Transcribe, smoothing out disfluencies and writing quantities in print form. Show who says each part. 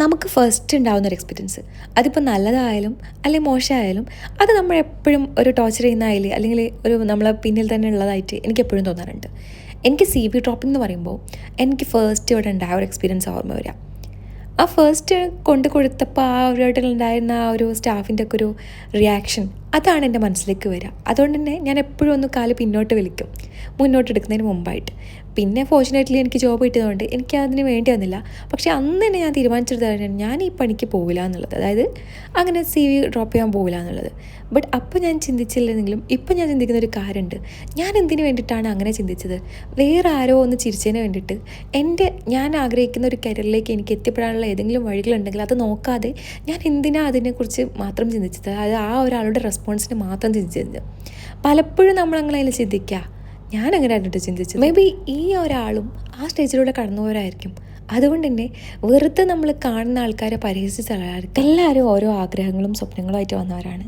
Speaker 1: നമുക്ക് ഫസ്റ്റ് ഉണ്ടാകുന്ന ഒരു എക്സ്പീരിയൻസ് അതിപ്പോൾ നല്ലതായാലും അല്ലെങ്കിൽ മോശമായാലും അത് നമ്മളെപ്പോഴും ഒരു ടോർച്ചർ ചെയ്യുന്നതായാലും അല്ലെങ്കിൽ ഒരു നമ്മളെ പിന്നിൽ തന്നെ ഉള്ളതായിട്ട് എനിക്ക് എപ്പോഴും തോന്നാറുണ്ട്. എനിക്ക് സി വി ഡ്രോപ്പിംഗ് എന്ന് പറയുമ്പോൾ എനിക്ക് ഫസ്റ്റ് ഇവിടെ ഉണ്ടായ ഒരു എക്സ്പീരിയൻസ് ഓർമ്മ വരാം. ആ ഫസ്റ്റ് കൊണ്ട് കൊടുത്തപ്പോൾ ആ അവരുണ്ടായിരുന്ന ആ ഒരു സ്റ്റാഫിൻ്റെ ഒക്കെ ഒരു റിയാക്ഷൻ അതാണ് എൻ്റെ മനസ്സിലേക്ക് വരിക. അതുകൊണ്ട് തന്നെ ഞാൻ എപ്പോഴും ഒന്ന് കാല് പിന്നോട്ട് വലിക്കും മുന്നോട്ട് എടുക്കുന്നതിന് മുമ്പായിട്ട്. പിന്നെ ഫോർച്ചുനേറ്റ്ലി എനിക്ക് ജോബ് കിട്ടിയതുകൊണ്ട് എനിക്ക് അതിന് വേണ്ടി വന്നില്ല. പക്ഷേ അന്ന് തന്നെ ഞാൻ തീരുമാനിച്ചെടുത്തതാണ് ഞാൻ ഈ പണിക്ക് പോവില്ല എന്നുള്ളത്. അതായത് അങ്ങനെ സി വി ഡ്രോപ്പ് ചെയ്യാൻ പോവില്ല എന്നുള്ളത്. ബട്ട് അപ്പോൾ ഞാൻ ചിന്തിച്ചില്ലെങ്കിലും ഇപ്പം ഞാൻ ചിന്തിക്കുന്ന ഒരു കാര്യമുണ്ട്. ഞാൻ എന്തിനു വേണ്ടിയിട്ടാണ് അങ്ങനെ ചിന്തിച്ചത്? വേറെ ആരോ ഒന്ന് ചിരിച്ചതിന് വേണ്ടിയിട്ട് ഞാൻ ആഗ്രഹിക്കുന്ന ഒരു കരിയറിലേക്ക് എനിക്ക് എത്തിപ്പെടാനുള്ള ഏതെങ്കിലും വഴികളുണ്ടെങ്കിൽ അത് നോക്കാതെ ഞാൻ എന്തിനാണ് അതിനെക്കുറിച്ച് മാത്രം ചിന്തിച്ചത്? അതായത് ആ ഒരാളുടെ റെസ്പോൺസിന് മാത്രം ചിന്തിച്ചത്. പലപ്പോഴും നമ്മളങ്ങനെ ചിന്തിക്കുക. ഞാനങ്ങനെ ആയിട്ട് ചിന്തിച്ചത് മേ ബി ഈ ഒരാളും ആ സ്റ്റേജിലൂടെ കടന്നുപോരായിരിക്കും. അതുകൊണ്ട് തന്നെ വെറുതെ നമ്മൾ കാണുന്ന ആൾക്കാരെ പരിഹസിച്ച ആൾക്കാർക്ക് എല്ലാവരും ഓരോ ആഗ്രഹങ്ങളും സ്വപ്നങ്ങളുമായിട്ട് വന്നവരാണ്.